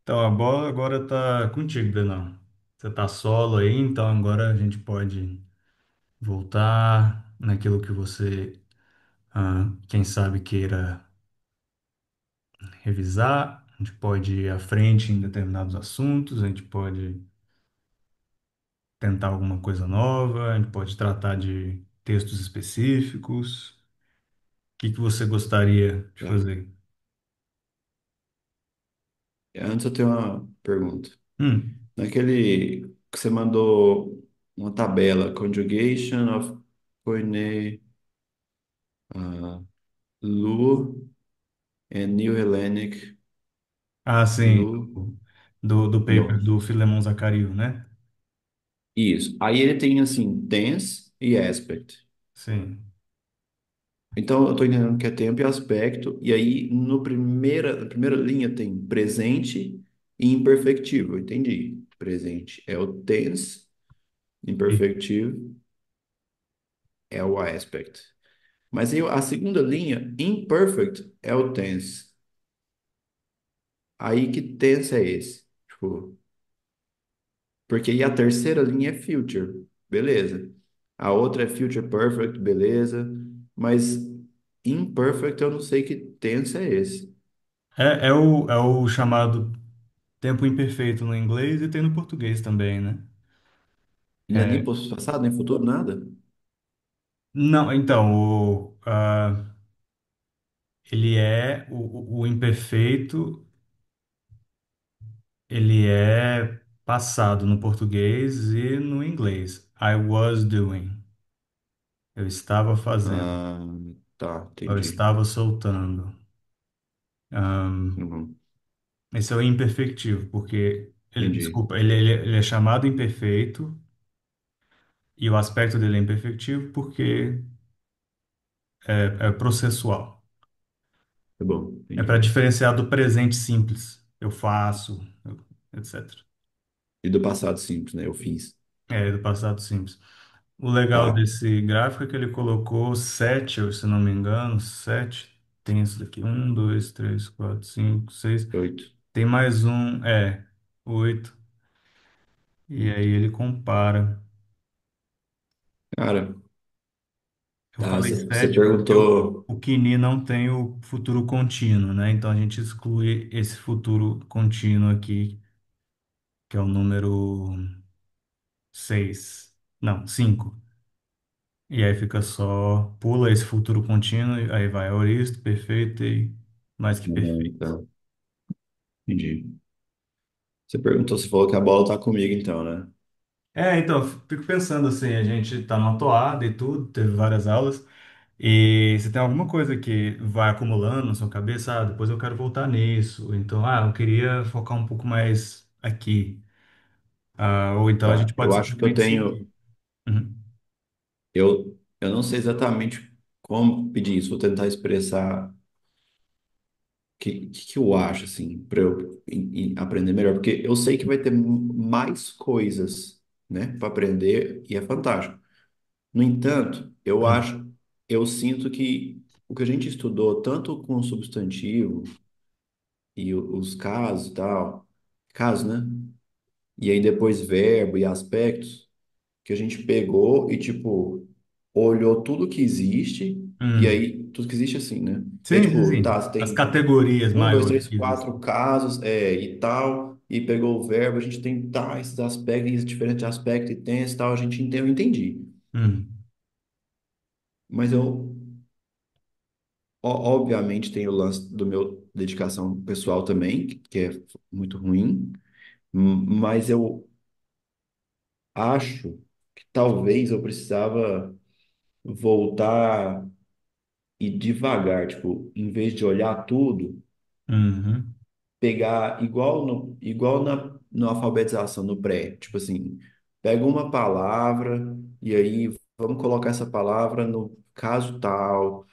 Então, a bola agora tá contigo, Brenão. Você tá solo aí, então agora a gente pode voltar naquilo que você, quem sabe, queira revisar. A gente pode ir à frente em determinados assuntos, a gente pode tentar alguma coisa nova, a gente pode tratar de textos específicos. O que que você gostaria de Tá. fazer? Antes eu tenho uma pergunta. Hum. Naquele que você mandou uma tabela, conjugation of Koine, uh, Lu and New Hellenic Ah, sim, Lu. do paper Bom, do Filemon Zacario, né? isso. Aí ele tem assim, tense e aspect. Sim. Então eu estou entendendo que é tempo e aspecto, e aí no na primeira linha tem presente e imperfectivo. Entendi. Presente é o tense, imperfectivo é o aspect. Mas aí a segunda linha, imperfect, é o tense. Aí que tense é esse? Tipo, porque aí a terceira linha é future, beleza. A outra é future perfect, beleza. Mas imperfect eu não sei que tense é esse. É o chamado tempo imperfeito no inglês e tem no português também, né? Não é nem É, passado, nem futuro, nada? não, então, ele é o imperfeito, ele é passado no português e no inglês. I was doing. Eu estava fazendo. Ah, tá, Eu entendi. estava soltando. Ahn, Uhum, esse é o imperfectivo, porque entendi. desculpa, ele é chamado imperfeito e o aspecto dele é imperfectivo porque é processual. Tá bom, É para entendi. diferenciar do presente simples. Eu faço, etc. E do passado simples, né? Eu fiz. É, do passado simples. O legal Tá, desse gráfico é que ele colocou sete, se não me engano, sete. Tem isso daqui. Um, dois, três, quatro, cinco, seis. 8. Tem mais um, oito. E aí ele compara. Cara, Eu tá, falei você sete porque o, perguntou. o Kini não tem o futuro contínuo, né? Então a gente exclui esse futuro contínuo aqui, que é o número seis. Não, cinco. E aí fica só, pula esse futuro contínuo, e aí vai aoristo, perfeito e mais que perfeito. Tá, entendi. Você perguntou, você falou que a bola tá comigo, então, né? Então, fico pensando assim, a gente tá numa toada e tudo, teve várias aulas, e se tem alguma coisa que vai acumulando na sua cabeça, depois eu quero voltar nisso, então, eu queria focar um pouco mais aqui. Ou então a Tá, gente eu pode acho que eu simplesmente seguir. tenho. Uhum. Eu não sei exatamente como pedir isso, vou tentar expressar o que eu acho, assim, para eu aprender melhor, porque eu sei que vai ter mais coisas, né, para aprender e é fantástico. No entanto, Uhum. eu sinto que o que a gente estudou, tanto com o substantivo e os casos e tal, casos, né? E aí depois verbo e aspectos, que a gente pegou e, tipo, olhou tudo que existe, e Uhum. aí, tudo que existe assim, né? E aí, Sim, sim, tipo, tá, sim. você As tem categorias um, dois, maiores três, que existem. quatro casos, e tal, e pegou o verbo, a gente tem tais aspectos, esses diferentes aspectos, e tem esse tal, a gente entendeu, eu entendi. Uhum. Mas eu, obviamente, tem o lance do meu dedicação pessoal também, que é muito ruim, mas eu acho que talvez eu precisava voltar e devagar, tipo, em vez de olhar tudo, Uhum. pegar igual na alfabetização, no pré, tipo assim, pega uma palavra e aí vamos colocar essa palavra no caso tal,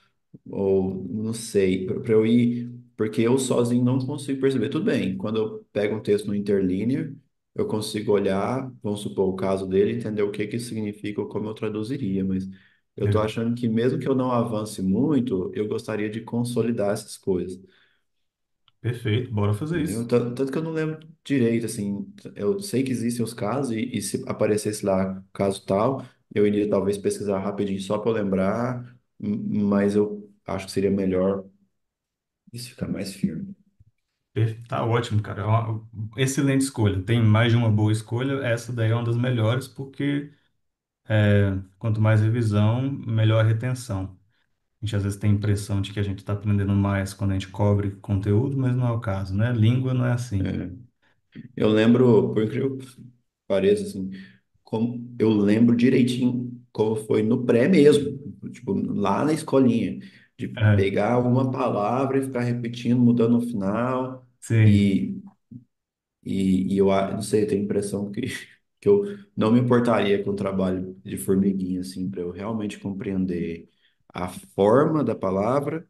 ou não sei, para eu ir, porque eu sozinho não consigo perceber. Tudo bem, quando eu pego um texto no interlinear, eu consigo olhar, vamos supor o caso dele, entender o que que isso significa ou como eu traduziria, mas eu tô É. achando que mesmo que eu não avance muito, eu gostaria de consolidar essas coisas. Perfeito, bora fazer Entendeu? isso. Tanto que eu não lembro direito, assim, eu sei que existem os casos, e se aparecesse lá caso tal, eu iria talvez pesquisar rapidinho só para eu lembrar, mas eu acho que seria melhor isso ficar mais firme. Tá ótimo, cara. É uma excelente escolha. Tem mais de uma boa escolha. Essa daí é uma das melhores, porque quanto mais revisão, melhor a retenção. A gente às vezes tem a impressão de que a gente está aprendendo mais quando a gente cobre conteúdo, mas não é o caso, né? Língua não é assim. É, eu lembro, por incrível que pareça, assim, como eu lembro direitinho como foi no pré mesmo, tipo, lá na escolinha, de É, pegar uma palavra e ficar repetindo, mudando no final, sim. e, não sei, eu tenho a impressão que eu não me importaria com o trabalho de formiguinha, assim, para eu realmente compreender a forma da palavra.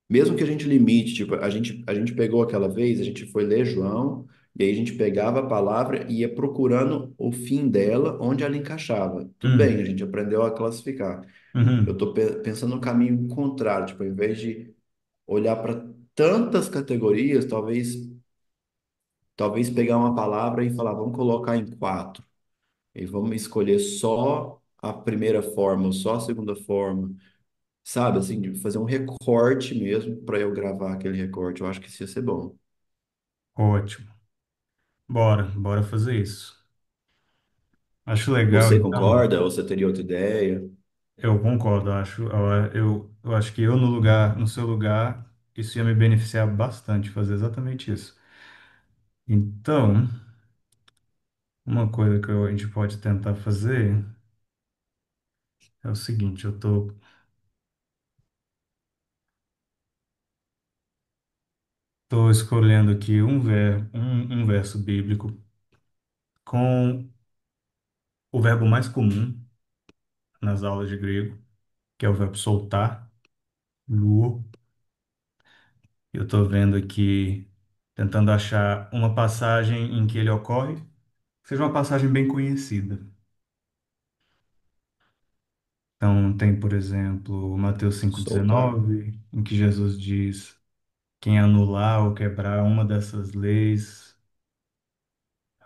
Mesmo que a gente limite, tipo, a gente pegou aquela vez, a gente foi ler João, e aí a gente pegava a palavra e ia procurando o fim dela, onde ela encaixava. Tudo bem, a Hum, gente aprendeu a classificar. Eu uhum, estou pensando no caminho contrário, tipo, ao invés de olhar para tantas categorias, talvez pegar uma palavra e falar, vamos colocar em quatro, e vamos escolher só a primeira forma, ou só a segunda forma, sabe, assim, de fazer um recorte mesmo para eu gravar aquele recorte. Eu acho que isso ia ser bom. ótimo. Bora fazer isso. Acho legal, Você então. concorda ou você teria outra ideia? Eu concordo, eu acho que eu no seu lugar, isso ia me beneficiar bastante fazer exatamente isso. Então, uma coisa que a gente pode tentar fazer é o seguinte, tô escolhendo aqui um verso bíblico com o verbo mais comum nas aulas de grego, que é o verbo soltar, luo. Eu estou vendo aqui, tentando achar uma passagem em que ele ocorre, que seja uma passagem bem conhecida. Então, tem, por exemplo, Mateus Soltar. 5,19, em que Jesus diz: quem anular ou quebrar uma dessas leis.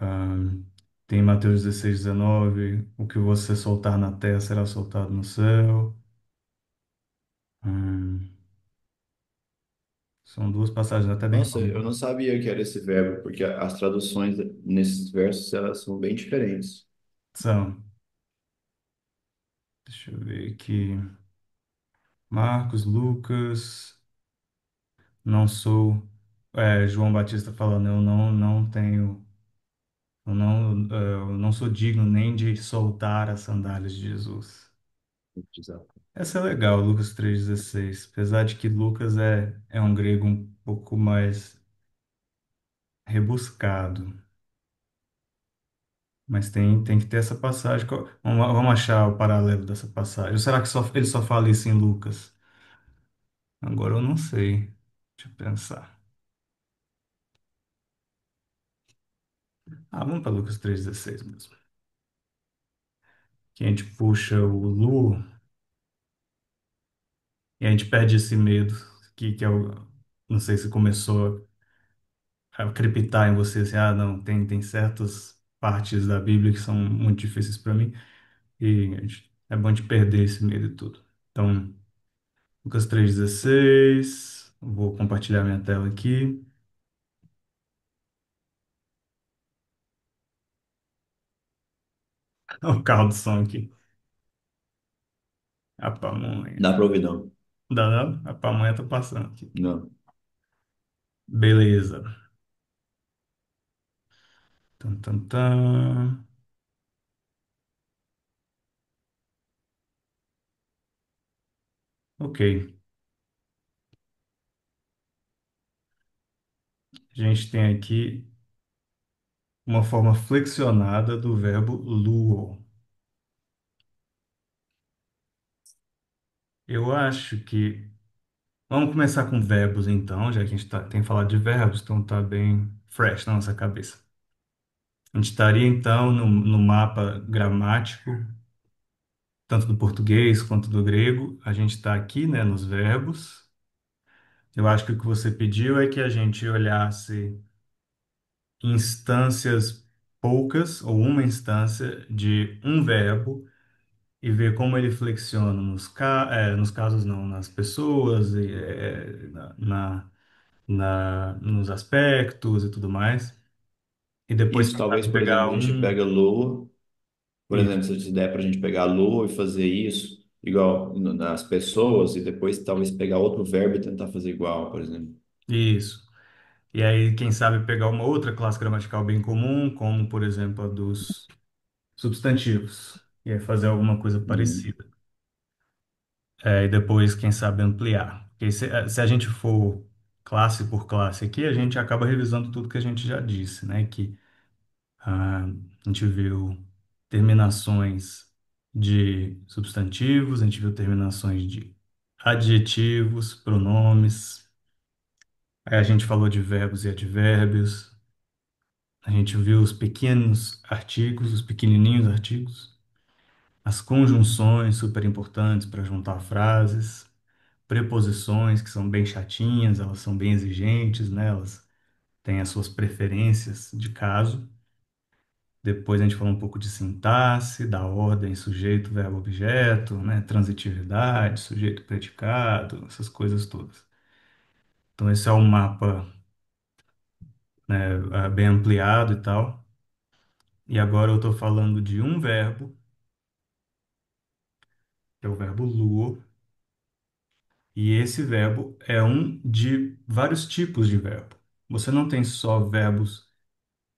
Ahn, Tem Mateus 16,19, o que você soltar na terra será soltado no céu. Hum, São duas passagens até bem Nossa, eu famosas. não sabia que era esse verbo, porque as traduções nesses versos elas são bem diferentes. São, deixa eu ver aqui. Marcos, Lucas, não sou. João Batista falando, não tenho. Eu não sou digno nem de soltar as sandálias de Jesus. Essa é legal, Lucas 3,16. Apesar de que Lucas é um grego um pouco mais rebuscado. Mas tem que ter essa passagem. Vamos achar o paralelo dessa passagem. Ou será que ele só fala isso em Lucas? Agora eu não sei. Deixa eu pensar. Vamos para Lucas 3,16 mesmo. Que a gente puxa o Lu e a gente perde esse medo que é o. Não sei se começou a crepitar em você assim, não, tem certas partes da Bíblia que são muito difíceis para mim. E é bom de perder esse medo e tudo. Então, Lucas 3,16. Vou compartilhar minha tela aqui. O carro do som aqui. A pamonha. Dá para ouvir, não? Dá não? A pamonha tá passando aqui. Não. Beleza. Tan, tan, tan. Ok. A gente tem aqui uma forma flexionada do verbo luo. Eu acho que. Vamos começar com verbos então, já que a gente tem falado de verbos, então tá bem fresh na nossa cabeça. A gente estaria então no mapa gramático, tanto do português quanto do grego. A gente está aqui, né, nos verbos. Eu acho que o que você pediu é que a gente olhasse instâncias poucas ou uma instância de um verbo e ver como ele flexiona nos casos não, nas pessoas, nos aspectos e tudo mais. E depois, Isso, quem talvez, sabe, por exemplo, pegar a gente um. pega Lua, por Isso. exemplo, se der para a gente pegar Lua e fazer isso, igual nas pessoas, e depois talvez pegar outro verbo e tentar fazer igual, por exemplo. Isso. E aí, quem sabe, pegar uma outra classe gramatical bem comum, como, por exemplo, a dos substantivos, e aí fazer alguma coisa Uhum. parecida. E depois, quem sabe, ampliar. Porque se a gente for classe por classe aqui, a gente acaba revisando tudo que a gente já disse, né? Que a gente viu terminações de substantivos, a gente viu terminações de adjetivos, pronomes, aí a gente falou de verbos e advérbios, a gente viu os pequenos artigos, os pequenininhos artigos, as conjunções super importantes para juntar frases, preposições que são bem chatinhas, elas são bem exigentes, né? Elas têm as suas preferências de caso. Depois a gente falou um pouco de sintaxe, da ordem sujeito, verbo, objeto, né? Transitividade, sujeito, predicado, essas coisas todas. Então esse é um mapa, né, bem ampliado e tal. E agora eu estou falando de um verbo, que é o verbo luo, e esse verbo é um de vários tipos de verbo. Você não tem só verbos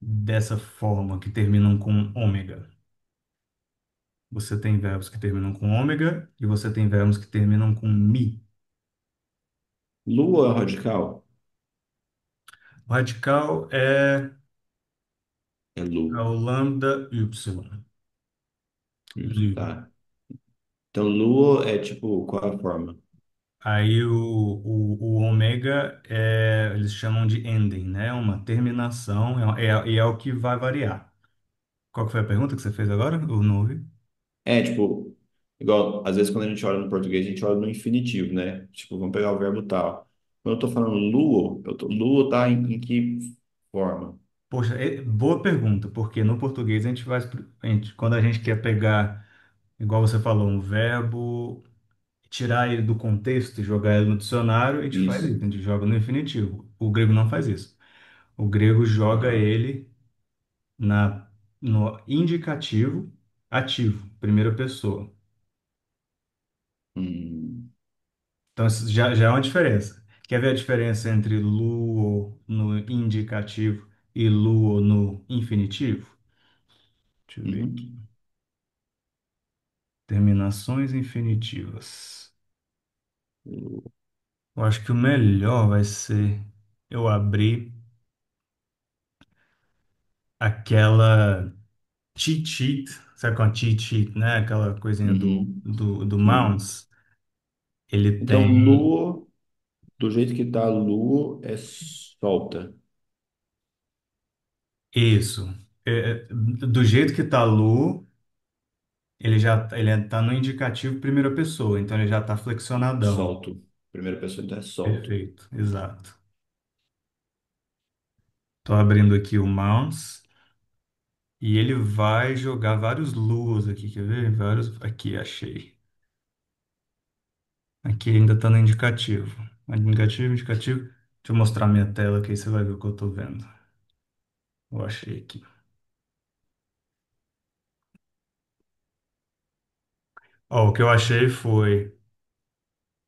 dessa forma que terminam com ômega. Você tem verbos que terminam com ômega e você tem verbos que terminam com mi. Lua é radical? O radical É é Lu. o lambda y. Lu. Tá. Então, Lua é tipo, qual a forma? Aí o ômega eles chamam de ending, né? Uma terminação, e é o que vai variar. Qual que foi a pergunta que você fez agora? Eu não ouvi. É, tipo, igual, às vezes quando a gente olha no português, a gente olha no infinitivo, né? Tipo, vamos pegar o verbo tal. Quando eu tô falando Lua, Lua tá em que forma? Poxa, boa pergunta, porque no português quando a gente quer pegar, igual você falou, um verbo, tirar ele do contexto e jogar ele no dicionário, a gente faz Isso. isso, a gente joga no infinitivo. O grego não faz isso. O grego joga Aham. ele na, no indicativo ativo, primeira pessoa. Hum, Então, isso já é uma diferença. Quer ver a diferença entre luo no indicativo e luo no infinitivo? Deixa eu ver aqui. uhum. Terminações infinitivas. Eu acho que o melhor vai ser eu abrir aquela cheat sheet, sabe qual é cheat sheet, né? Aquela coisinha Uhum. do Uhum. mouse. Ele Então, tem Lua, do jeito que tá Lua, é solta. isso. Do jeito que tá Lu, ele tá no indicativo primeira pessoa, então ele já tá flexionadão. Solto. Primeira pessoa, então é solto. Perfeito, exato. Tô abrindo aqui o mouse e ele vai jogar vários Lus aqui, quer ver? Vários. Aqui, achei. Aqui ainda tá no indicativo. Indicativo, indicativo. Deixa eu mostrar minha tela que aí você vai ver o que eu tô vendo. Eu achei aqui. Ó, o que eu achei foi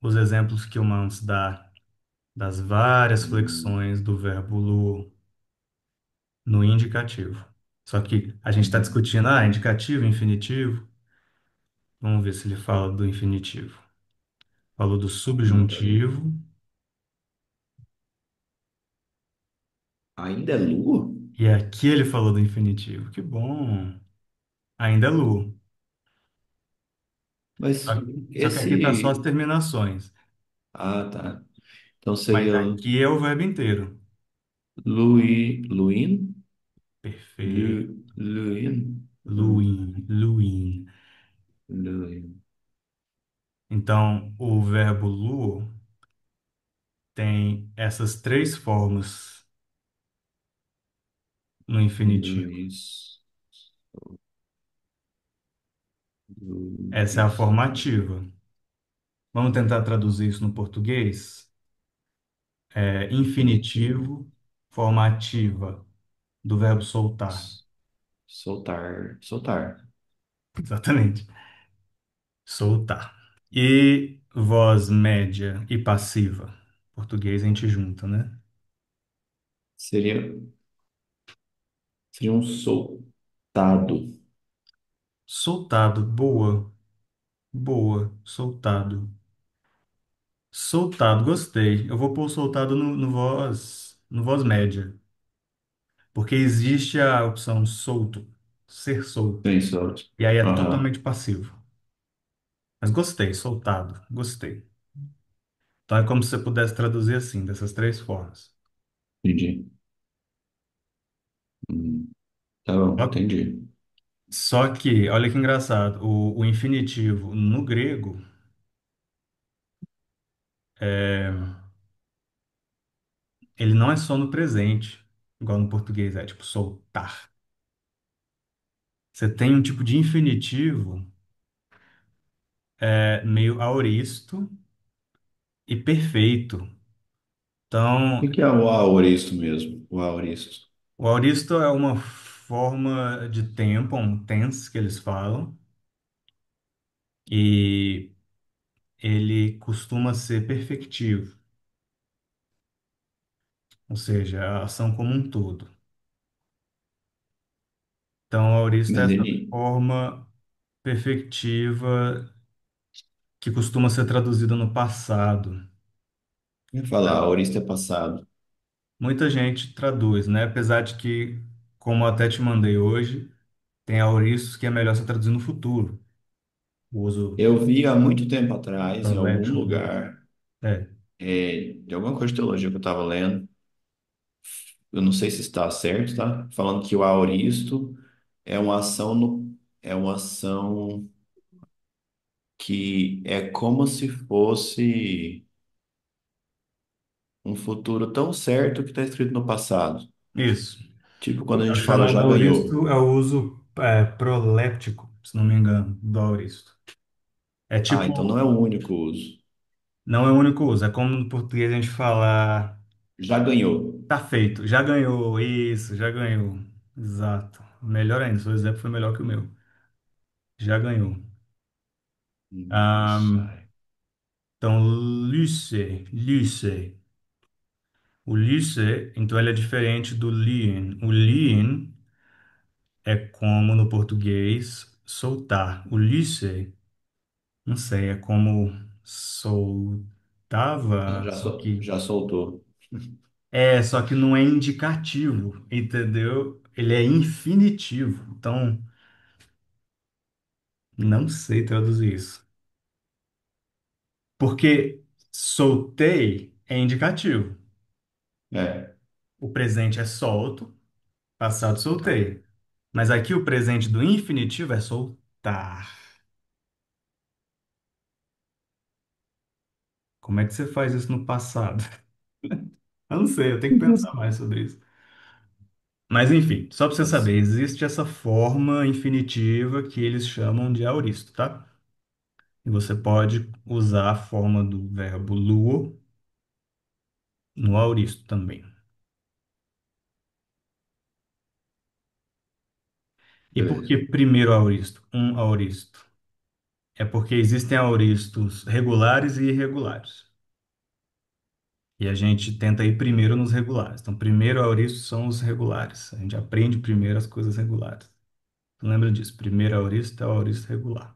os exemplos que o Mans dá das várias Hum, flexões do verbo lu no indicativo. Só que a gente está uhum. discutindo, indicativo, infinitivo. Vamos ver se ele fala do infinitivo. Falou do Não, peraí. subjuntivo Ainda é Lua? e aqui ele falou do infinitivo. Que bom! Ainda é lu. Mas Só que aqui tá só as esse. terminações. Ah, tá. Então Mas seria aqui é o verbo inteiro. Luin? Perfeito. Luin? Luin, luin. Luin. Então, o verbo lu tem essas três formas no infinitivo. Luiz, Essa é a Luiz. formativa. Vamos tentar traduzir isso no português? É Infinitivo. infinitivo, formativa, do verbo soltar. Soltar. Soltar. Exatamente. Soltar. E voz média e passiva. Português a gente junta, né? Seria, seria um soltado. Soltado, boa, boa, soltado. Soltado, gostei. Eu vou pôr soltado no voz média, porque existe a opção solto, ser solto, Bem solto. e aí é Aham, totalmente passivo. Mas gostei, soltado, gostei. Então é como se você pudesse traduzir assim, dessas três formas. entendi. Tá bom, Só entendi. só que, olha que engraçado, o infinitivo no grego, ele não é só no presente, igual no português, é tipo soltar. Você tem um tipo de infinitivo meio aoristo e perfeito. O Então, que é o auristo mesmo? O auristo. o aoristo é uma forma de tempo, um tense que eles falam, e ele costuma ser perfectivo, ou seja, a ação como um todo. Então, o aoristo é Mas essa ele, forma perfectiva que costuma ser traduzida no passado. eu ia falar, auristo é passado. Muita gente traduz, né? Apesar de que, como eu até te mandei hoje, tem auristos que é melhor ser traduzido no futuro. O uso Eu vi há muito tempo atrás, em algum prolético do... lugar, É, de alguma coisa de teologia que eu estava lendo, eu não sei se está certo, tá? Falando que o auristo é uma ação é uma ação que é como se fosse um futuro tão certo que está escrito no passado. isso. Tipo quando a É o gente fala chamado já ganhou. auristo, é o uso proléptico, se não me engano, do auristo. É Ah, então não tipo, é o único uso. não é o único uso, é como no português a gente falar, Já ganhou. tá feito, já ganhou, isso, já ganhou. Exato. Melhor ainda, seu exemplo foi melhor que o meu. Já ganhou. Isso Ahn, aí. então, lycée. O lycée, então, ele é diferente do lien. O lien é como no português soltar. O lycée, não sei, é como Ah, soltava, só que já soltou. só que não é indicativo, entendeu? Ele é infinitivo. Então, não sei traduzir isso. Porque soltei é indicativo. É. O presente é solto, passado soltei. Mas aqui o presente do infinitivo é soltar. Como é que você faz isso no passado? Eu não sei, eu tenho que pensar mais sobre isso. Mas enfim, só para você Mas saber, existe essa forma infinitiva que eles chamam de aoristo, tá? E você pode usar a forma do verbo luo no aoristo também. E por que beleza. primeiro aoristo? Um aoristo. É porque existem auristos regulares e irregulares. E a gente tenta ir primeiro nos regulares. Então, primeiro auristo são os regulares. A gente aprende primeiro as coisas regulares. Tu lembra disso? Primeiro auristo é o auristo regular.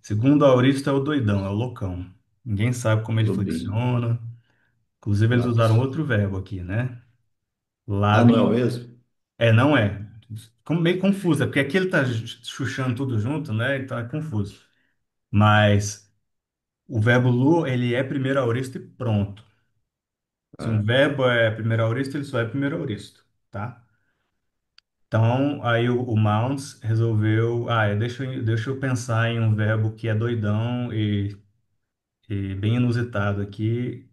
Segundo auristo é o doidão, é o loucão. Ninguém sabe como ele Lobinho. flexiona. Inclusive, eles usaram Nossa. outro verbo aqui, né? Ah, não é Labi. o mesmo? Não é. Meio confuso, é porque aqui ele tá chuchando tudo junto, né? Então é confuso. Mas o verbo lu, ele é primeiro aoristo e pronto. Se um É. verbo é primeiro aoristo, ele só é primeiro aoristo, tá? Então, aí o Mounts resolveu, deixa eu pensar em um verbo que é doidão e bem inusitado aqui,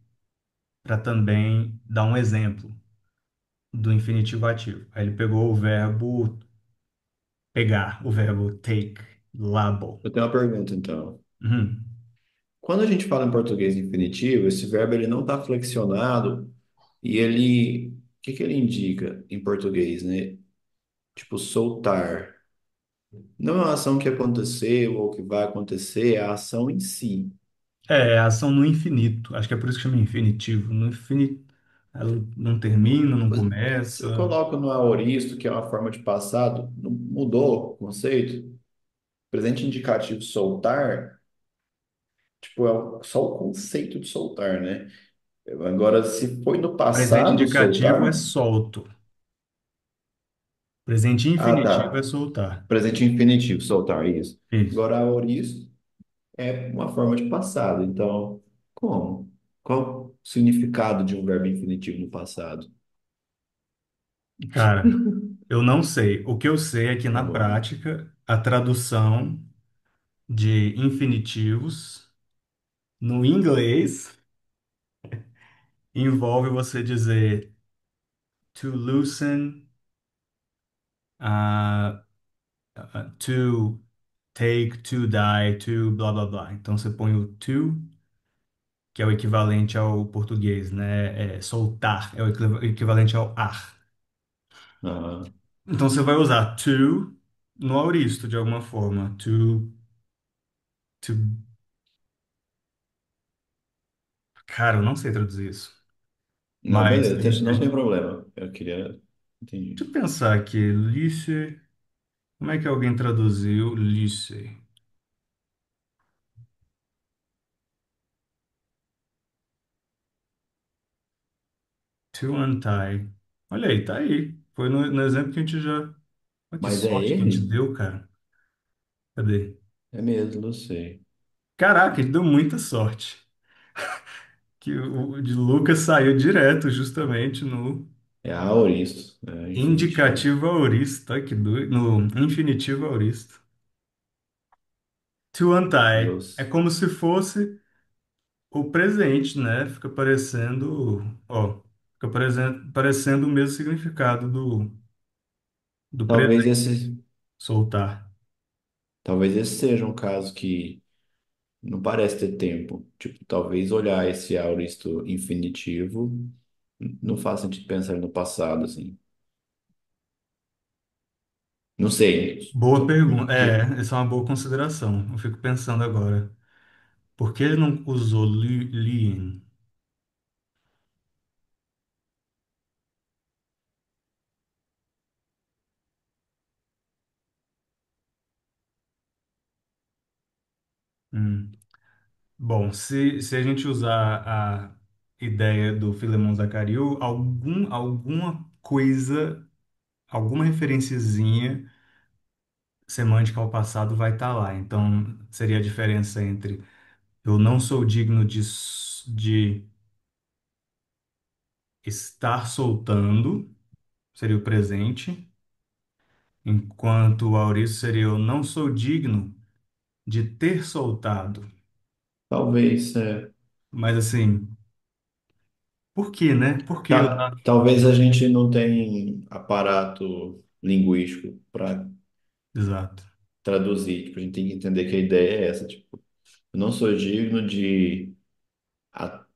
para também dar um exemplo do infinitivo ativo. Aí ele pegou o verbo pegar, o verbo take, labo. Eu tenho uma pergunta, então. Uhum. Quando a gente fala em português infinitivo, esse verbo ele não está flexionado e ele, o que que ele indica em português, né? Tipo, soltar. Não é uma ação que aconteceu ou que vai acontecer, é a ação em si. É, ação no infinito. Acho que é por isso que chama infinitivo. No infinito, ela não termina, não Se eu começa. coloco no aoristo, que é uma forma de passado, não mudou o conceito? Presente indicativo soltar, tipo, só o conceito de soltar, né? Agora, se foi no Presente passado indicativo é soltar, solto. Presente ah, infinitivo é tá. soltar. Presente infinitivo, soltar, isso. Isso. Agora, aoristo é uma forma de passado. Então, como? Qual o significado de um verbo infinitivo no passado? Cara, eu não sei. O que eu sei é que Tá na bom. prática, a tradução de infinitivos no inglês envolve você dizer to loosen, uh, to take, to die, to blá blá blá. Então você põe o to, que é o equivalente ao português, né? É, soltar é o equivalente ao ar. Ah, Então você vai usar to no auristo de alguma forma. To, cara, eu não sei traduzir isso. não, Mas beleza, não tem problema. Eu queria. Entendi. deixa eu pensar aqui. Lycée. Como é que alguém traduziu lycée? To untie. Olha aí, tá aí. Foi no exemplo que a gente já. Olha que Mas é sorte que a gente ele? deu, cara. Cadê? É mesmo, não sei. Caraca, a gente deu muita sorte. Que o de Lucas saiu direto, justamente no É aoristo, é infinitivo. indicativo aoristo. Olha que doido. No infinitivo aoristo. To untie. É Deus. como se fosse o presente, né? Fica parecendo. Ó. Fica parecendo o mesmo significado do Talvez presente. esse, Soltar. talvez esse seja um caso que não parece ter tempo. Tipo, talvez olhar esse aoristo infinitivo não faz sentido pensar no passado, assim. Não sei. Boa pergunta. Que, É, essa é uma boa consideração. Eu fico pensando agora. Por que ele não usou Lien? Hum. Bom, se a gente usar a ideia do Filemon Zacariu, alguma coisa, alguma referenciazinha semântica ao passado vai estar lá. Então, seria a diferença entre eu não sou digno de estar soltando, seria o presente, enquanto o auriço seria eu não sou digno de ter soltado. talvez, é, Mas assim, por quê, né? Por que usar? talvez a gente não tenha aparato linguístico para Exato. traduzir. Tipo, a gente tem que entender que a ideia é essa. Tipo, eu não sou digno de a-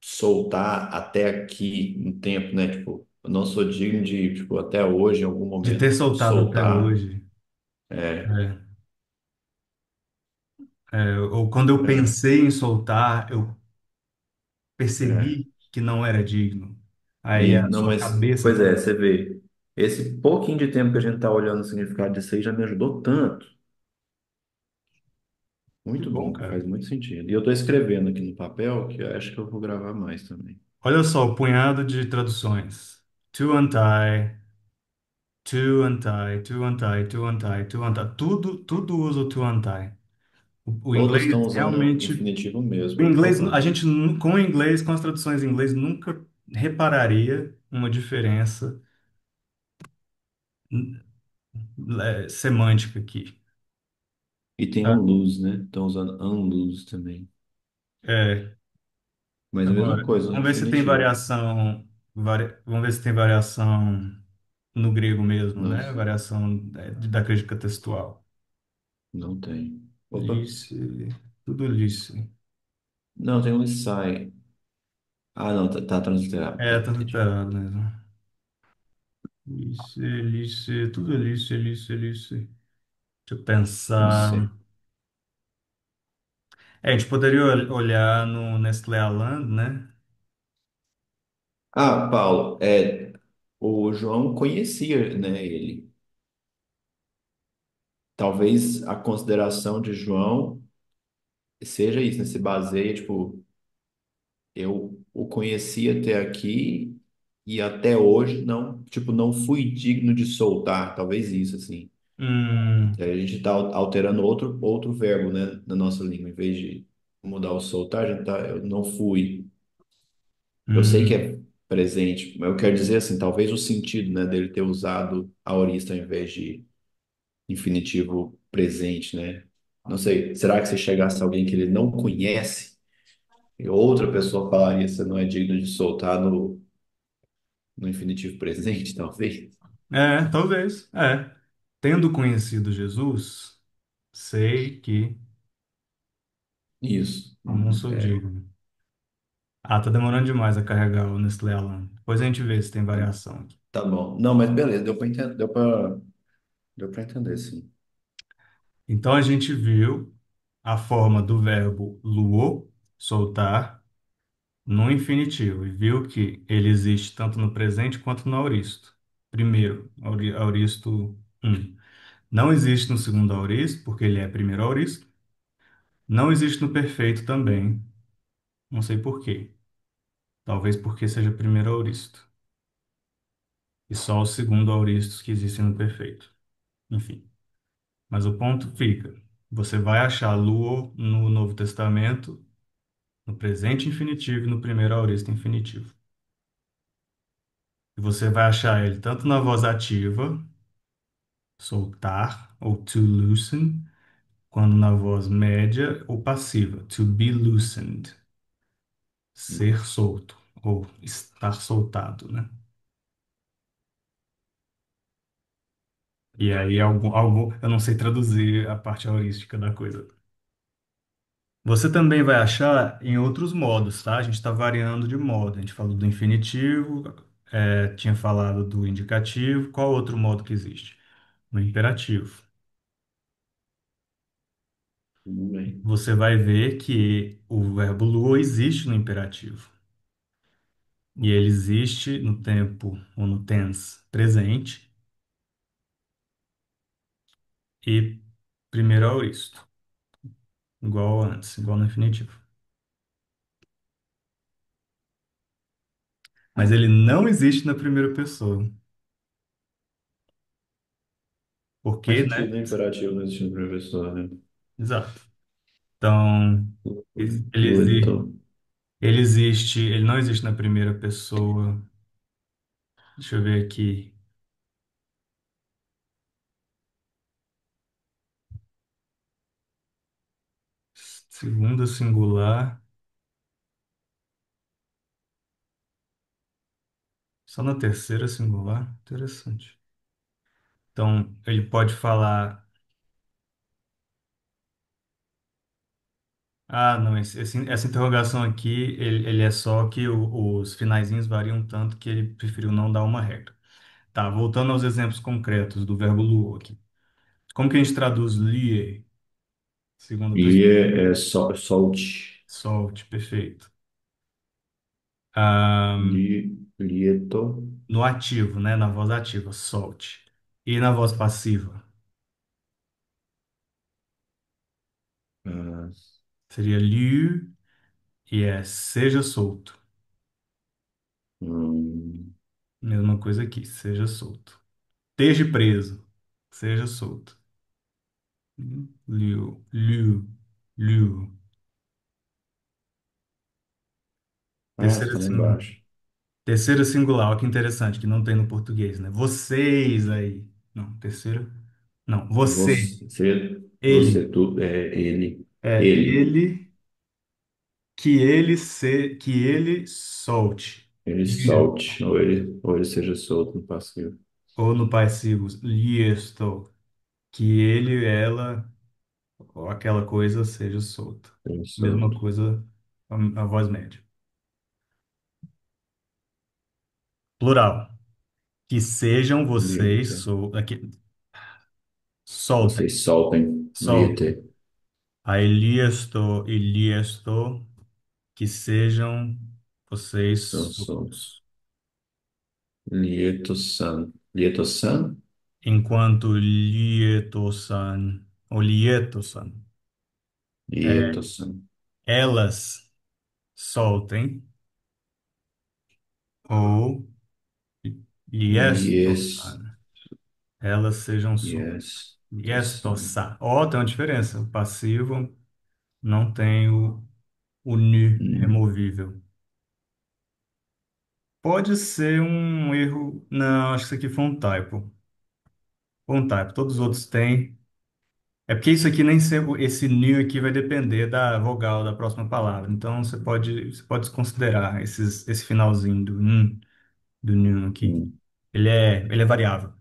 soltar até aqui no tempo, né? Tipo, eu não sou digno de, tipo, até hoje, em algum De ter momento, soltado até soltar. hoje. É, É, ou quando eu é, pensei em soltar, eu é. percebi que não era digno. Aí E, a não, sua mas, cabeça pois é, também. você vê, esse pouquinho de tempo que a gente tá olhando o significado disso aí já me ajudou tanto. Que Muito bom, bom, faz cara. muito sentido. E eu tô escrevendo aqui no papel que eu acho que eu vou gravar mais também. Olha só o punhado de traduções. To untie, to untie, to untie, to untie, to untie. Tudo usa o to untie. O Todas inglês estão usando realmente. infinitivo O mesmo. inglês, a Opa. gente, com o inglês, com as traduções em inglês, nunca repararia uma diferença semântica aqui. E tem Tá? unlose, né? Estão usando unlose também. É. Mas a mesma Agora, coisa no vamos ver se tem infinitivo. variação, vamos ver se tem variação no grego mesmo, né? Nossa, Variação da crítica textual. não tem. Opa. Lice, tudo lice. Não, tem um sai. Ah, não, tá transliterado. Tá, É, tá entendi. literal mesmo. Lice, lice, tudo lice, lice, lice. Deixa eu Um pensar. C. É, a gente poderia olhar no Nestlé Aland, né? Ah, Paulo, o João conhecia, né, ele. Talvez a consideração de João seja isso, né? Se baseia, tipo, eu o conheci até aqui e até hoje não, tipo, não fui digno de soltar, talvez isso, assim. Hum, Aí a gente está alterando outro verbo, né, na nossa língua, em vez de mudar o soltar, a gente tá, eu não fui. Eu sei que hum, é presente, mas eu quero dizer assim, talvez o sentido, né, dele ter usado aorista ao invés de infinitivo presente, né? Não sei, será que se chegasse alguém que ele não conhece, e outra pessoa falaria, você não é digno de soltar no infinitivo presente, talvez? talvez. É. Tendo conhecido Jesus, sei que Isso. não sou É, digno. Ah, tá demorando demais a carregar o Nestlé Aland. Depois a gente vê se tem variação aqui. tá bom. Não, mas beleza, deu para entender, deu para entender, sim. Então a gente viu a forma do verbo luo, soltar, no infinitivo, e viu que ele existe tanto no presente quanto no aoristo. Primeiro, aoristo um. Não existe no segundo aoristo, porque ele é primeiro aoristo. Não existe no perfeito também. Não sei por quê. Talvez porque seja primeiro aoristo. E só os segundo auristos que existem no perfeito. Enfim. Mas o ponto fica. Você vai achar luo no Novo Testamento, no presente infinitivo e no primeiro aorista infinitivo. E você vai achar ele tanto na voz ativa, soltar, ou to loosen, quanto na voz média ou passiva, to be loosened, ser solto, ou estar soltado, né? E aí, eu não sei traduzir a parte aurística da coisa. Você também vai achar em outros modos, tá? A gente está variando de modo. A gente falou do infinitivo, tinha falado do indicativo. Qual outro modo que existe? No imperativo. Tudo bem. Você vai ver que o verbo lua existe no imperativo. E ele existe no tempo ou no tense presente e primeiro aoristo, igual antes, igual no infinitivo. Mas ele não existe na primeira pessoa. Por Faz quê, né? sentido, né? Imperativo não existe no primeira pessoa, né? Exato. Então, ele Lueto. existe, ele não existe na primeira pessoa. Deixa eu ver aqui. Segunda singular, só na terceira singular. Interessante. Então, ele pode falar. Ah, não, essa interrogação aqui, ele é só que os finaizinhos variam tanto que ele preferiu não dar uma regra. Tá, voltando aos exemplos concretos do verbo luo aqui. Como que a gente traduz lier, segundo a E pessoa? solte. Solte, perfeito. Ah, Lieto. no ativo, né? Na voz ativa, solte. E na voz passiva, Ah, seria liu e é seja solto. hum, Mesma coisa aqui, seja solto. Esteja preso, seja solto. Liu, liu, liu. Terceira, tá lá embaixo. terceira singular, olha que interessante, que não tem no português, né? Vocês aí. Não, terceira. Não, você. Você, Ele. tu, ele, É, ele. ele. que ele solte. Ele Lia. solte, ou ele seja solto no passivo. Ou no passivo, liesto, que ele, ela, ou aquela coisa seja solta. Ele Mesma solto. coisa, a voz média. Plural. Que sejam vocês Lieta. aqui, soltem, Vocês soltem. soltem. Liete. Aí liesto e liesto, que sejam vocês São soltos. soltos. Lieto-san. Lieto-san? Enquanto lietosan, ou lietosan, Lieto-san. elas soltem, ou Yes. liestosan, elas sejam soltas. Yes. To-san. Liestosa. Ó, tem uma diferença. O passivo não tem o ni Hum. removível. Pode ser um erro. Não, acho que isso aqui foi um typo. Foi um typo. Todos os outros têm. É porque isso aqui nem sempre, esse new aqui vai depender da vogal da próxima palavra. Então você pode desconsiderar esse finalzinho do new aqui. Hum. Ele é variável.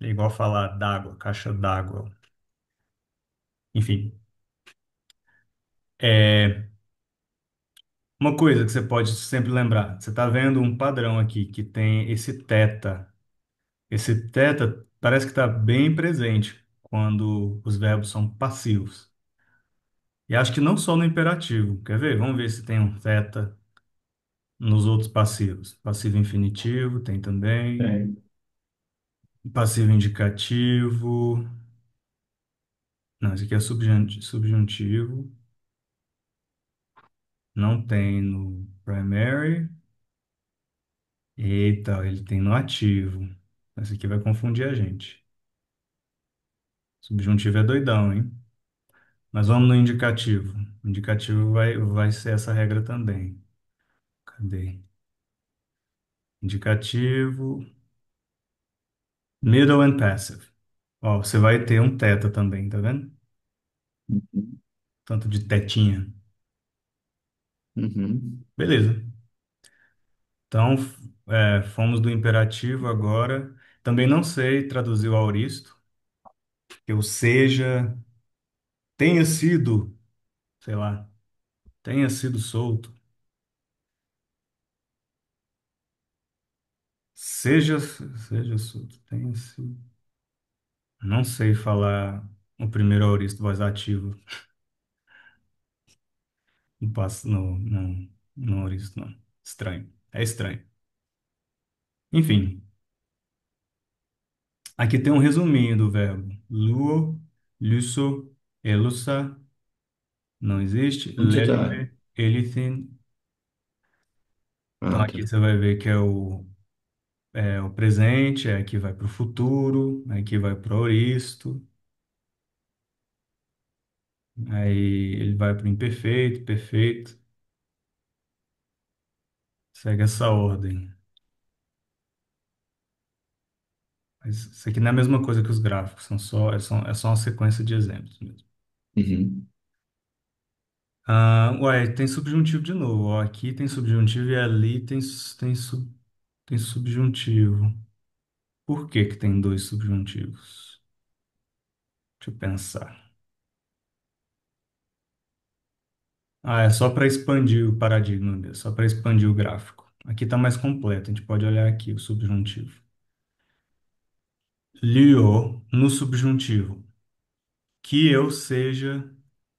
É igual falar d'água, caixa d'água. Enfim. É, uma coisa que você pode sempre lembrar. Você está vendo um padrão aqui que tem esse teta. Esse teta parece que está bem presente quando os verbos são passivos. E acho que não só no imperativo. Quer ver? Vamos ver se tem um teta nos outros passivos. Passivo infinitivo tem também. Tem. Passivo indicativo. Não, esse aqui é subjuntivo. Não tem no primary. Eita, ele tem no ativo. Esse aqui vai confundir a gente. Subjuntivo é doidão, hein? Mas vamos no indicativo. O indicativo vai ser essa regra também. Cadê? Indicativo, middle and passive. Ó, você vai ter um teta também, tá vendo? Uhum. Tanto de tetinha. Uhum. Beleza. Então, fomos do imperativo agora. Também não sei traduzir o auristo, que o seja, tenha sido, sei lá, tenha sido solto. Seja solto, tenha sido. Não sei falar o primeiro auristo voz ativa no auristo, não. Estranho. É estranho. Enfim, aqui tem um resuminho do verbo. Luo, luso, elusa, não existe. Onde você tá? Lelme, elithin. Então Ah, tá. aqui você vai ver que é o presente, é aqui vai para o futuro, aqui vai para o aoristo, aí ele vai para o imperfeito, perfeito. Segue essa ordem. Mas isso aqui não é a mesma coisa que os gráficos, é só uma sequência de exemplos mesmo. Uhum. Ah, ué, tem subjuntivo de novo. Ó, aqui tem subjuntivo e ali tem subjuntivo. Por que que tem dois subjuntivos? Deixa eu pensar. Ah, é só para expandir o paradigma mesmo, só para expandir o gráfico. Aqui está mais completo, a gente pode olhar aqui o subjuntivo. Lio no subjuntivo. Que eu seja.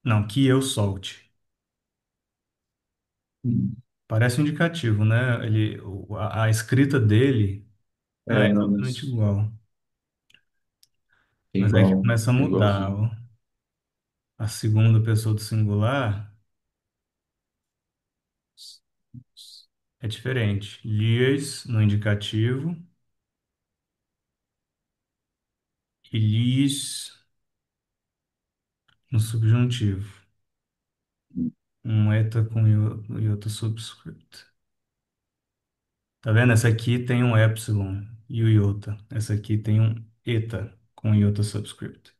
Não, que eu solte. Hum. Parece um indicativo, né? A escrita dele é É, não, exatamente mas igual. é Mas aí que igual. começa a É mudar, igualzinho. ó. A segunda pessoa do singular é diferente. Lies no indicativo e lis no subjuntivo. Um eta com iota subscript. Tá vendo? Essa aqui tem um epsilon e o iota. Essa aqui tem um eta com iota subscript.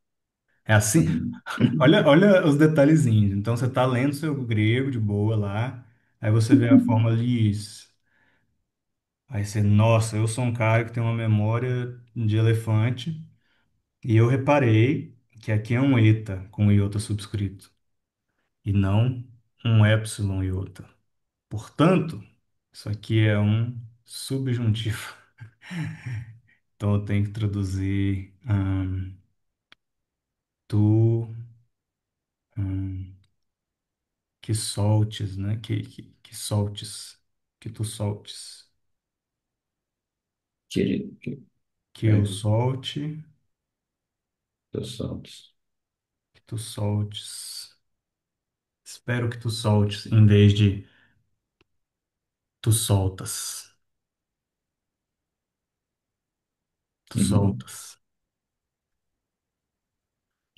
É assim? Uhum. Olha os detalhezinhos. Então você está lendo seu grego de boa lá, aí você vê a forma lis. Aí você, nossa, eu sou um cara que tem uma memória de elefante e eu reparei que aqui é um eta com iota subscrito e não um epsilon iota. Portanto, isso aqui é um subjuntivo. Então eu tenho que traduzir tu hum, que soltes, né? Que soltes, que tu soltes, que eu É, solte, dos Santos. que tu soltes. Espero que tu soltes, em vez de tu soltas, tu Uhum. soltas.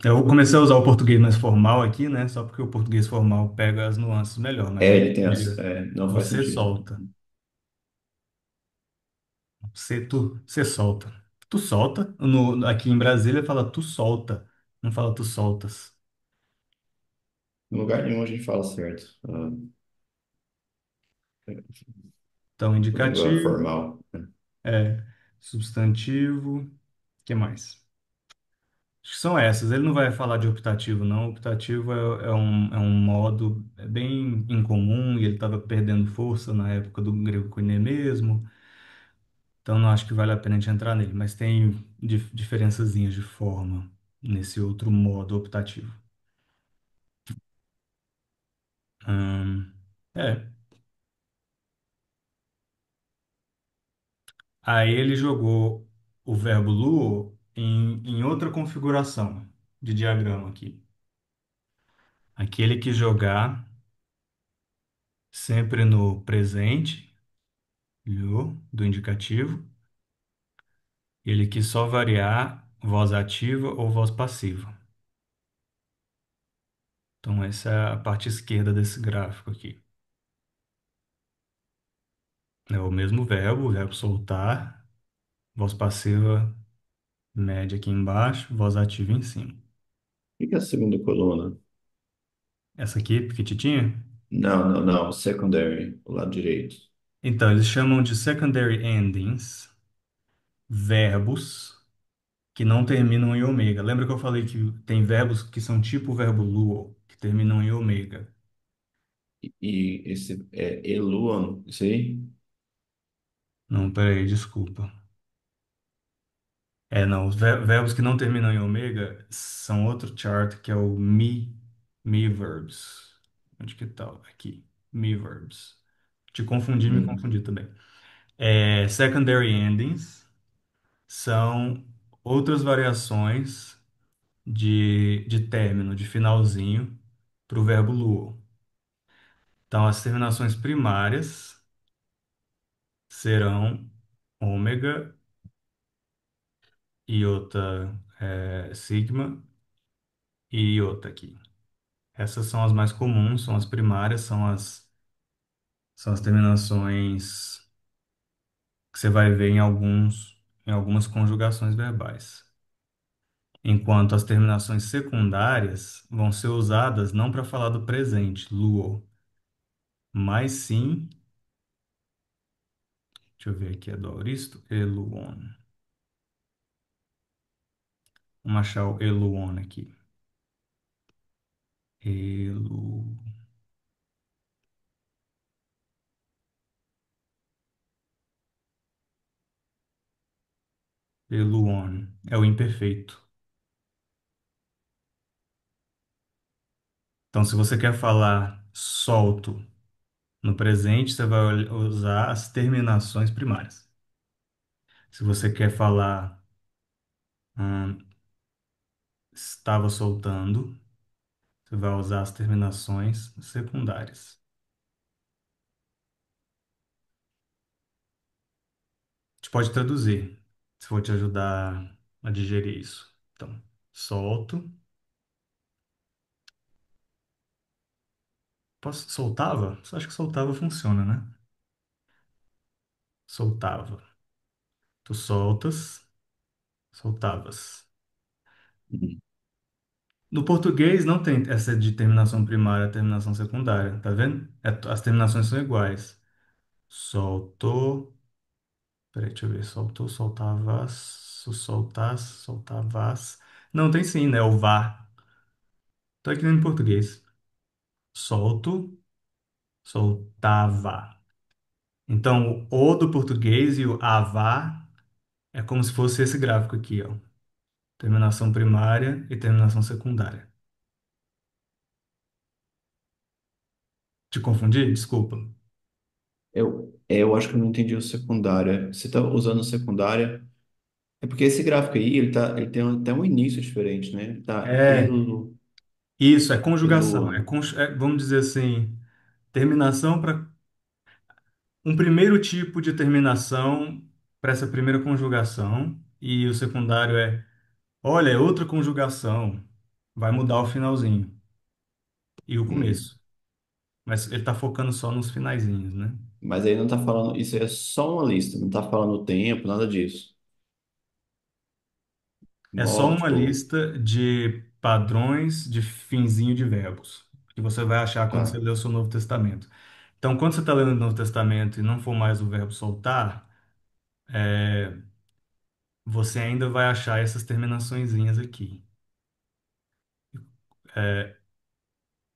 Eu comecei a usar o português mais formal aqui, né? Só porque o português formal pega as nuances melhor, mas É, aí ele tem as. diga, É, não faz você sentido. solta, você solta. Tu solta, aqui em Brasília fala tu solta, não fala tu soltas. Em lugar nenhum a gente fala certo. Ah, é, Então, língua indicativo, formal. é, substantivo, o que mais? Acho que são essas. Ele não vai falar de optativo, não. Optativo é um modo bem incomum e ele estava perdendo força na época do grego koiné mesmo. Então, não acho que vale a pena a gente entrar nele. Mas tem diferençazinhas de forma nesse outro modo optativo. É. Aí ele jogou o verbo luo em outra configuração de diagrama aqui. Aqui ele quis jogar sempre no presente, do indicativo. Ele quis só variar voz ativa ou voz passiva. Então, essa é a parte esquerda desse gráfico aqui. É o verbo soltar, voz passiva média aqui embaixo, voz ativa em cima. O que é a segunda coluna? Essa aqui, pequititinha? Não, não, não. Secondary, o lado direito. Então, eles chamam de secondary endings, verbos que não terminam em ômega. Lembra que eu falei que tem verbos que são tipo o verbo luo, que terminam em ômega? E esse é Eluan, isso aí? Não, peraí, desculpa. Não, os verbos que não terminam em ômega são outro chart que é o me verbs. Onde que tá? Aqui, me verbs. Te confundi, me Hum. confundi também. Secondary endings são outras variações de término, de finalzinho, para o verbo luo. Então, as terminações primárias serão ômega, iota, sigma e iota aqui. Essas são as mais comuns, são as primárias, são as terminações que você vai ver em algumas conjugações verbais. Enquanto as terminações secundárias vão ser usadas não para falar do presente, luo, mas sim, deixa eu ver aqui, é do Auristo, eluon. Vamos achar o eluon aqui. Elu, eluon, é o imperfeito. Então, se você quer falar solto no presente, você vai usar as terminações primárias. Se você quer falar estava soltando, você vai usar as terminações secundárias. A gente pode traduzir, se for te ajudar a digerir isso. Então, solto. Soltava? Só acho que soltava funciona, né? Soltava. Tu soltas, soltavas. No português não tem essa de terminação primária, terminação secundária, tá vendo? As terminações são iguais. Soltou. Peraí, deixa eu ver. Soltou, soltavas, soltas, soltavas. Não, tem sim, né? O var. Tá aqui no português. Solto, soltava. Então, o do português e o avá é como se fosse esse gráfico aqui, ó. Terminação primária e terminação secundária. Te confundi? Desculpa. Eu acho que eu não entendi o secundária. Você está usando secundária? É porque esse gráfico aí, ele tem até um início diferente, né? Ele tá É, isso, é conjugação. elo, Vamos dizer assim, terminação para um primeiro tipo de terminação para essa primeira conjugação. E o secundário é, olha, é outra conjugação. Vai mudar o finalzinho e o hum. começo. Mas ele está focando só nos finaizinhos, né? Mas aí não tá falando, isso é só uma lista, não tá falando o tempo, nada disso. É só Igual, uma tipo, lista de padrões de finzinho de verbos que você vai achar quando você tá. lê o seu Novo Testamento. Então, quando você está lendo o Novo Testamento e não for mais o verbo soltar, você ainda vai achar essas terminaçõezinhas aqui.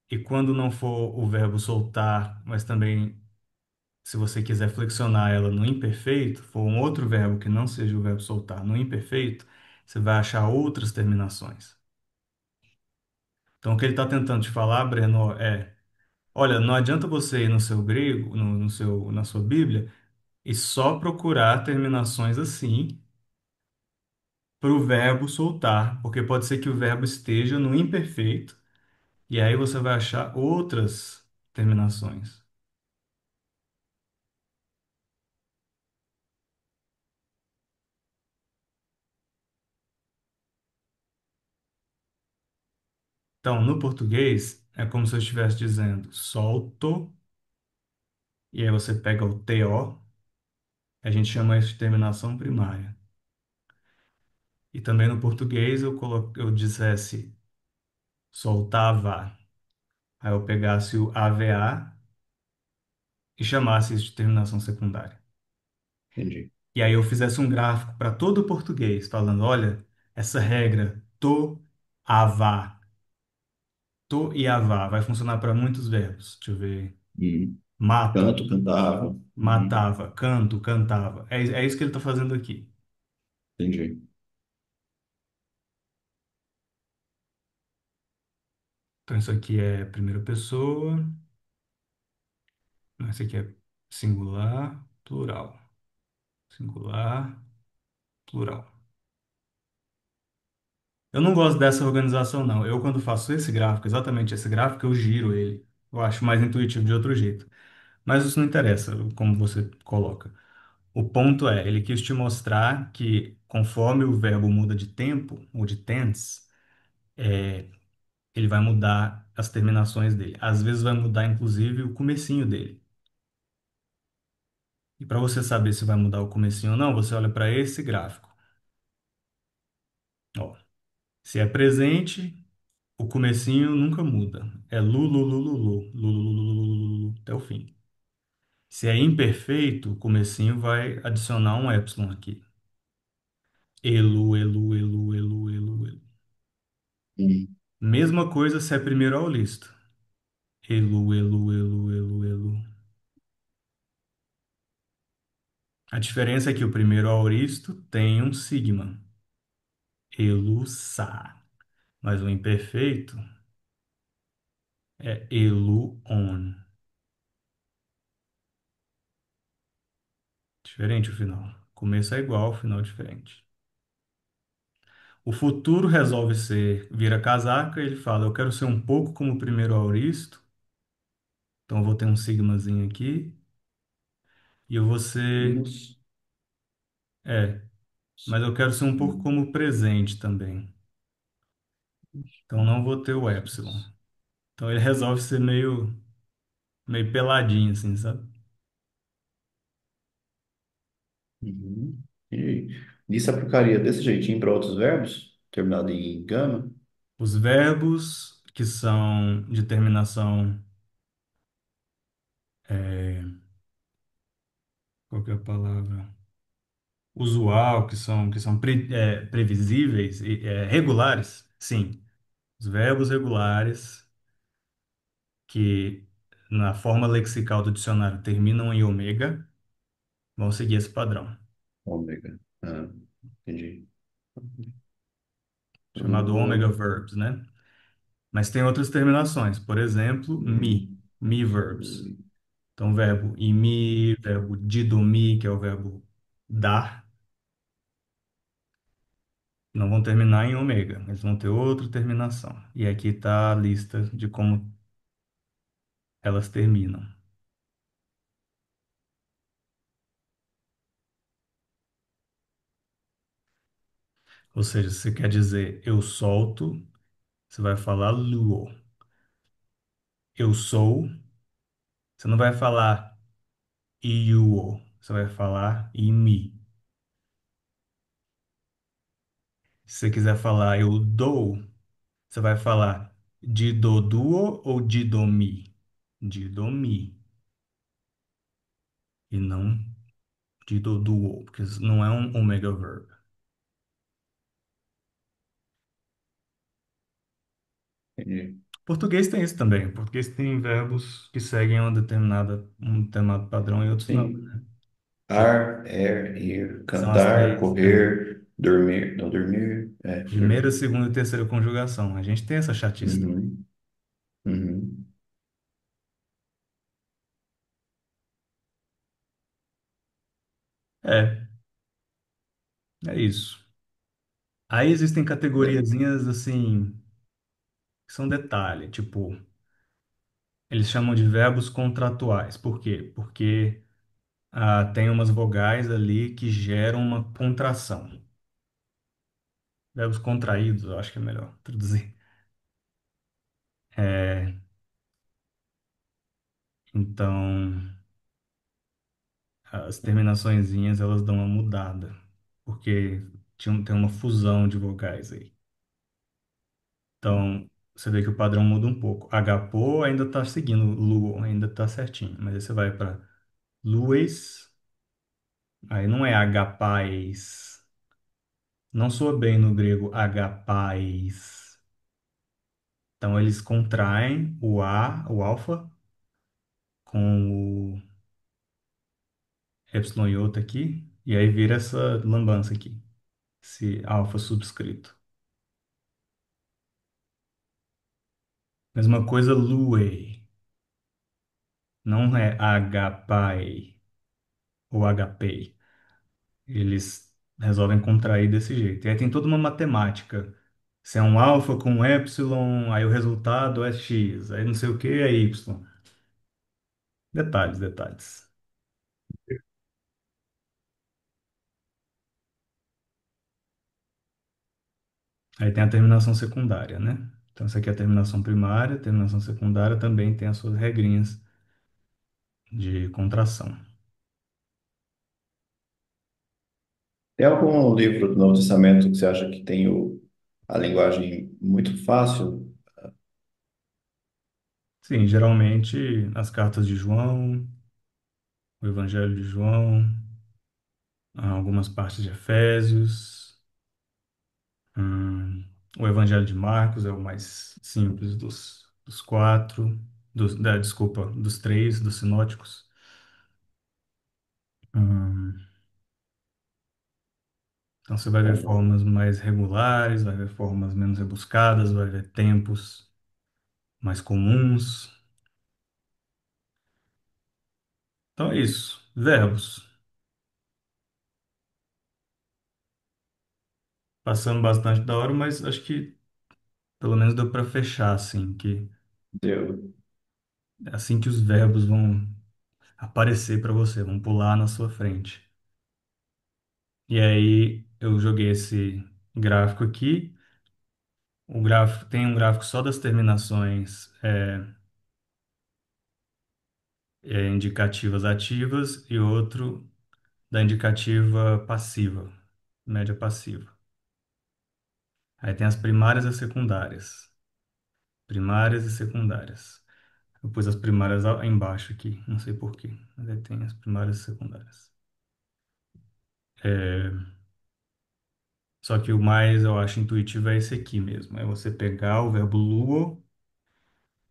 E quando não for o verbo soltar, mas também, se você quiser flexionar ela no imperfeito, for um outro verbo que não seja o verbo soltar no imperfeito, você vai achar outras terminações. Então, o que ele está tentando te falar, Breno, é: olha, não adianta você ir no seu grego, na sua Bíblia, e só procurar terminações assim para o verbo soltar, porque pode ser que o verbo esteja no imperfeito, e aí você vai achar outras terminações. Então, no português, é como se eu estivesse dizendo solto, e aí você pega o TO, a gente chama isso de terminação primária. E também no português eu dissesse soltava, aí eu pegasse o AVA e chamasse isso de terminação secundária. Entendi. E aí eu fizesse um gráfico para todo o português, falando, olha, essa regra to, avá, to e avá vai funcionar para muitos verbos. Deixa eu ver. Uhum. Mato, Canto, cantava. Uhum. matava, canto, cantava. É isso que ele está fazendo aqui. Entendi. Então isso aqui é primeira pessoa, não, isso aqui é singular, plural. Singular, plural. Eu não gosto dessa organização, não. Eu, quando faço esse gráfico, exatamente esse gráfico, eu giro ele. Eu acho mais intuitivo de outro jeito. Mas isso não interessa, como você coloca. O ponto é, ele quis te mostrar que conforme o verbo muda de tempo, ou de tense, ele vai mudar as terminações dele. Às vezes vai mudar, inclusive, o comecinho dele. E para você saber se vai mudar o comecinho ou não, você olha para esse gráfico. Ó, se é presente, o comecinho nunca muda. É lu, lu, lu, lu, lu, lu, lu, lu, lu, lu, lu, lu, até o fim. Se é imperfeito, o comecinho vai adicionar um epsilon aqui. Elu, elu, elu, elu, elu, elu. Uhum. Mesma coisa se é primeiro auristo. Elu, elu, elu, elu, elu. A diferença é que o primeiro auristo tem um sigma. Elu, sa. Mas o imperfeito é elu, on. Diferente o final. Começo é igual, o final é diferente. O futuro resolve ser vira casaca, ele fala, eu quero ser um pouco como o primeiro auristo, então eu vou ter um sigmazinho aqui, e eu vou ser, Nos- é, mas eu quero ser um pouco como o presente também, então não vou ter o epsilon. Então ele resolve ser meio peladinho, assim, sabe? Uhum. E isso aplicaria desse jeitinho para outros verbos, terminado em gama? Os verbos que são de terminação, qual que é a palavra? Usual, que são previsíveis e regulares, sim. Os verbos regulares que na forma lexical do dicionário terminam em ômega vão seguir esse padrão, Ômega. Ah, entendi. chamado ômega Hum, verbs, né? Mas tem outras terminações, por exemplo, me verbs. hum, Então, verbo imi, verbo didomi, que é o verbo dar, não vão terminar em ômega, eles vão ter outra terminação. E aqui está a lista de como elas terminam. Ou seja, se você quer dizer eu solto, você vai falar luo. Eu sou, você não vai falar iuo, você vai falar imi. Se você quiser falar eu dou, você vai falar didoduo ou didomi? Didomi, e não didoduo, porque isso não é um omega verb. entendi. Português tem isso também. Português tem verbos que seguem um determinado padrão e outros não. Sim. Que Ar, ir, são as cantar, três. É. correr, dormir, não dormir, Primeira, dormir. segunda e terceira conjugação. A gente tem essa chatice também. Uhum, uhum. É, é isso. Aí existem É, categoriazinhas assim, que são detalhe, tipo, eles chamam de verbos contratuais. Por quê? Porque tem umas vogais ali que geram uma contração. Verbos contraídos, eu acho que é melhor traduzir. É, então, as terminaçõezinhas elas dão uma mudada, porque tem uma fusão de vogais aí. Então, você vê que o padrão muda um pouco. Agapô ainda está seguindo Luo, ainda está certinho, mas aí você vai para Lues, aí não é agapais, não soa bem no grego agapais. Então, eles contraem o A, o alfa, com o epsilon iota aqui, e aí vira essa lambança aqui, esse alfa subscrito. Mesma coisa, Lue. Não é agapai ou agapei. Eles resolvem contrair desse jeito. E aí tem toda uma matemática. Se é um alfa com um epsilon, aí o resultado é x. Aí não sei o que é y. Detalhes, detalhes. Aí tem a terminação secundária, né? Então, essa aqui é a terminação primária. A terminação secundária também tem as suas regrinhas de contração. Tem algum livro do Novo Testamento que você acha que tem a linguagem muito fácil? Sim, geralmente as cartas de João, o Evangelho de João, algumas partes de Efésios, hum, o Evangelho de Marcos é o mais simples dos quatro, desculpa, dos três, dos sinóticos. Hum, então você vai ver formas mais regulares, vai ver formas menos rebuscadas, vai ver tempos mais comuns. Então é isso. Verbos. Passamos bastante da hora, mas acho que pelo menos deu para fechar assim, que Deu. é assim que os verbos vão aparecer para você, vão pular na sua frente. E aí eu joguei esse gráfico aqui. O gráfico tem um gráfico só das terminações indicativas ativas e outro da indicativa passiva, média passiva. Aí tem as primárias e as secundárias. Primárias e secundárias. Eu pus as primárias embaixo aqui, não sei por quê, mas aí tem as primárias e secundárias. É, só que o mais eu acho intuitivo é esse aqui mesmo. É você pegar o verbo luo,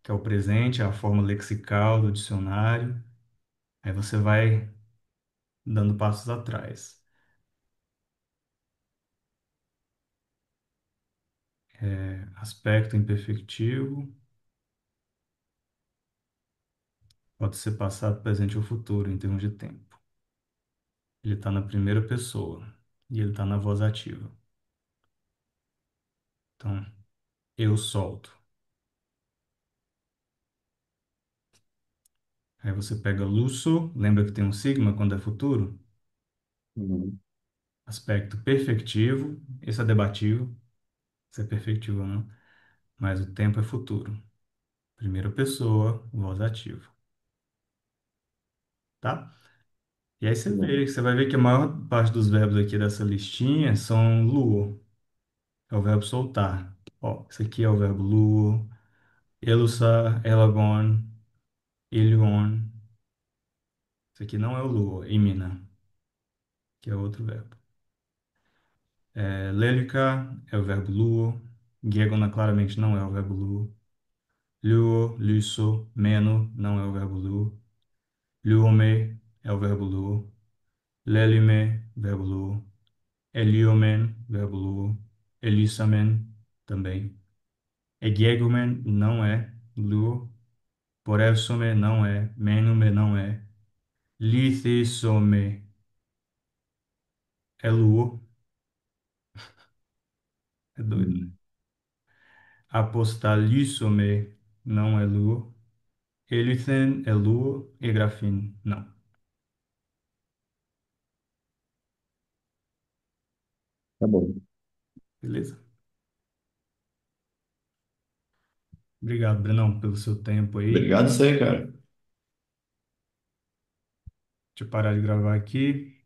que é o presente, é a forma lexical do dicionário. Aí você vai dando passos atrás. Aspecto imperfectivo, pode ser passado, presente ou futuro, em termos de tempo. Ele está na primeira pessoa e ele está na voz ativa. Então, eu solto. Aí você pega luso, lembra que tem um sigma quando é futuro? Uhum. Aspecto perfectivo, esse é debatível, se é perfectivo ou não, mas o tempo é futuro. Primeira pessoa, voz ativa, tá? E aí Bom. você vai ver que a maior parte dos verbos aqui dessa listinha são luo, é o verbo soltar. Ó, esse aqui é o verbo luo, elusa, elagon, ilion. Esse aqui não é o luo, imina, que é outro verbo. Lelica é o verbo luo, diegona claramente não é o verbo luo. Luo, luso, meno não é o verbo luo. Luome é o verbo luo. Lelime, verbo luo. Eliomen, verbo luo. Elisamen, também. Egiegumen não é luo. Porelsome não é. Menume não é. Lithisome é luo. É doido, né? Uhum. Apostalisome não é luo. Elithen é luo. E grafin, não. Tá bom. Beleza? Obrigado, Brenão, pelo seu tempo aí. Obrigado, você, cara. Deixa eu parar de gravar aqui.